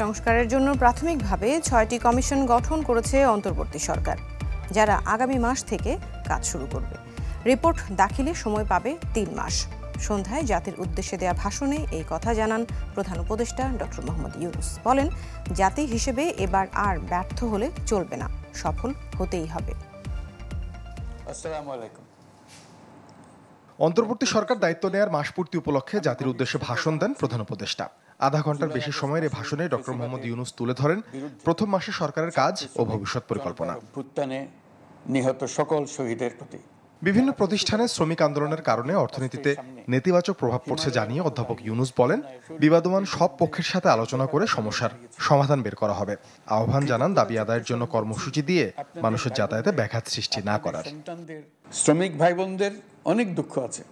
সংস্কারের জন্য প্রাথমিকভাবে ৬টি কমিশন গঠন করেছে অন্তর্বর্তী সরকার, যারা আগামী মাস থেকে কাজ শুরু করবে। রিপোর্ট দাখিলে সময় পাবে ৩ মাস। সন্ধ্যায় জাতির উদ্দেশ্যে দেয়া ভাষণে এই কথা জানান প্রধান উপদেষ্টা ডক্টর মোহাম্মদ ইউনূস। বলেন, জাতি হিসেবে এবার আর ব্যর্থ হলে চলবে না, সফল হতেই হবে। আসসালামু আলাইকুম। অন্তর্বর্তী সরকার দায়িত্ব নেয়ার মাসপূর্তি উপলক্ষে জাতির উদ্দেশ্যে ভাষণ দেন প্রধান উপদেষ্টা। আধা ঘন্টার বেশি সময়ের এই ভাষণে ডক্টর মোহাম্মদ ইউনূস তুলে ধরেন প্রথম মাসে সরকারের কাজ ও ভবিষ্যৎ পরিকল্পনা। অভ্যুত্থানে নিহত সকল শহীদের প্রতি বিভিন্ন প্রতিষ্ঠানে শ্রমিক আন্দোলনের কারণে অর্থনীতিতে নেতিবাচক প্রভাব পড়ছে জানিয়ে অধ্যাপক ইউনূস বলেন, বিবাদমান সব পক্ষের সাথে আলোচনা করে সমস্যার সমাধান বের করা হবে। আহ্বান জানান দাবি আদায়ের জন্য কর্মসূচি দিয়ে মানুষের যাতায়াতে ব্যাঘাত সৃষ্টি না করার। শ্রমিক ভাই বোনদের অনেক দুঃখ আছে,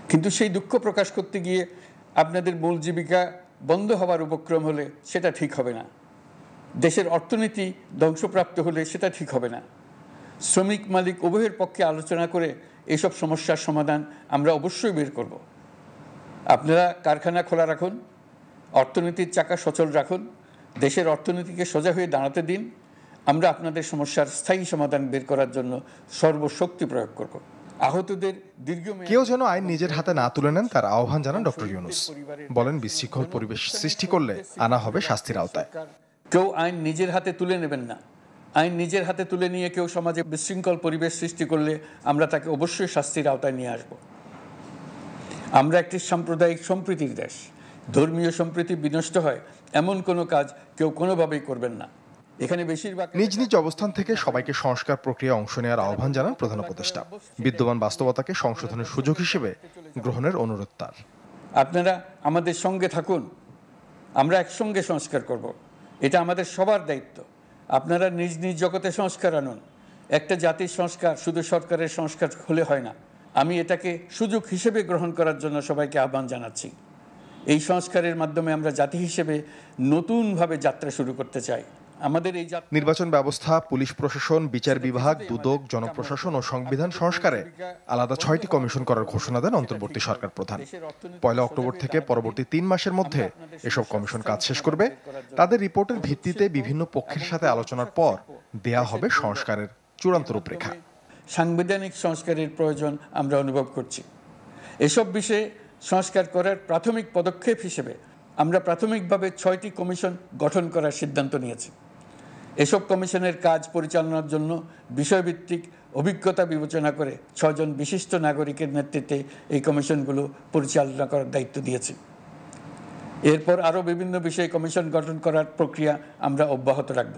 কিন্তু সেই দুঃখ প্রকাশ করতে গিয়ে আপনাদের মূল জীবিকা বন্ধ হবার উপক্রম হলে সেটা ঠিক হবে না। দেশের অর্থনীতি ধ্বংসপ্রাপ্ত হলে সেটা ঠিক হবে না। শ্রমিক মালিক উভয়ের পক্ষে আলোচনা করে এসব সমস্যার সমাধান আমরা অবশ্যই বের করব। আপনারা কারখানা খোলা রাখুন, অর্থনীতির চাকা সচল রাখুন, দেশের অর্থনীতিকে সোজা হয়ে দাঁড়াতে দিন। আমরা আপনাদের সমস্যার স্থায়ী সমাধান বের করার জন্য সর্বশক্তি প্রয়োগ করব। আহতদের দীর্ঘমেয়াদী কেউ যেন আইন নিজের হাতে না তুলে নেন তার আহ্বান জানান ডক্টর ইউনূস। বলেন, বিশৃঙ্খল পরিবেশ সৃষ্টি করলে আনা হবে শাস্তির আওতায়। কেউ আইন নিজের হাতে তুলে নেবেন না। আইন নিজের হাতে তুলে নিয়ে কেউ সমাজে বিশৃঙ্খল পরিবেশ সৃষ্টি করলে আমরা তাকে অবশ্যই শাস্তির আওতায় নিয়ে আসব। আমরা একটি সাম্প্রদায়িক সম্প্রীতির দেশ। ধর্মীয় সম্প্রীতি বিনষ্ট হয় এমন কোনো কাজ কেউ কোনোভাবেই করবেন না। এখানে বেশিরভাগ নিজ নিজ অবস্থান থেকে সবাইকে সংস্কার প্রক্রিয়া অংশ নেওয়ার আহ্বান জানান প্রধান উপদেষ্টা। বিদ্যমান বাস্তবতাকে সংশোধনের সুযোগ হিসেবে গ্রহণের অনুরোধ তার। আপনারা আমাদের সঙ্গে থাকুন, আমরা একসঙ্গে সংস্কার করব। এটা আমাদের সবার দায়িত্ব। আপনারা নিজ নিজ জগতে সংস্কার আনুন। একটা জাতির সংস্কার শুধু সরকারের সংস্কার হলে হয় না। আমি এটাকে সুযোগ হিসেবে গ্রহণ করার জন্য সবাইকে আহ্বান জানাচ্ছি। এই সংস্কারের মাধ্যমে আমরা জাতি হিসেবে নতুনভাবে যাত্রা শুরু করতে চাই। আমাদের এই নির্বাচন ব্যবস্থা, পুলিশ প্রশাসন, বিচার বিভাগ, দুদক, জনপ্রশাসন ও সংবিধান সংস্কারে আলাদা ৬টি কমিশন করার ঘোষণা দেন অন্তর্বর্তী সরকার প্রধান। ১ অক্টোবর থেকে পরবর্তী ৩ মাসের মধ্যে এসব কমিশন কাজ শেষ করবে। তাদের রিপোর্টের ভিত্তিতে বিভিন্ন পক্ষের সাথে আলোচনার পর দেয়া হবে সংস্কারের চূড়ান্ত রূপরেখা। সাংবিধানিক সংস্কারের প্রয়োজন আমরা অনুভব করছি। এসব বিষয়ে সংস্কার করার প্রাথমিক পদক্ষেপ হিসেবে আমরা প্রাথমিকভাবে ৬টি কমিশন গঠন করার সিদ্ধান্ত নিয়েছি। এসব কমিশনের কাজ পরিচালনার জন্য বিষয়ভিত্তিক অভিজ্ঞতা বিবেচনা করে ৬ জন বিশিষ্ট নাগরিকের নেতৃত্বে এই কমিশনগুলো পরিচালনা করার দায়িত্ব দিয়েছি। এরপর আরও বিভিন্ন বিষয়ে কমিশন গঠন করার প্রক্রিয়া আমরা অব্যাহত রাখব।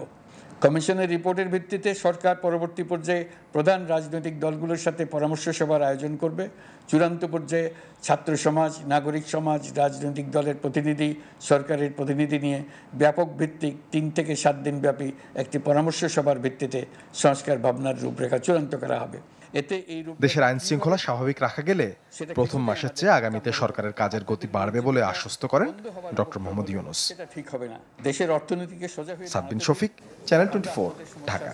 কমিশনের রিপোর্টের ভিত্তিতে সরকার পরবর্তী পর্যায়ে প্রধান রাজনৈতিক দলগুলোর সাথে পরামর্শ সভার আয়োজন করবে। চূড়ান্ত পর্যায়ে ছাত্র সমাজ, নাগরিক সমাজ, রাজনৈতিক দলের প্রতিনিধি, সরকারের প্রতিনিধি নিয়ে ব্যাপক ভিত্তিক ৩ থেকে ৭ দিন ব্যাপী একটি পরামর্শ সভার ভিত্তিতে সংস্কার ভাবনার রূপরেখা চূড়ান্ত করা হবে। এতে দেশের আইন শৃঙ্খলা স্বাভাবিক রাখা গেলে প্রথম মাসের চেয়ে আগামীতে সরকারের কাজের গতি বাড়বে বলে আশ্বস্ত করেন ডক্টর মোহাম্মদ ইউনূস। সেটা ঠিক হবে না। দেশের অর্থনীতিকে সোজা হয়ে সাব্বিন শফিক, চ্যানেল 24, ঢাকা।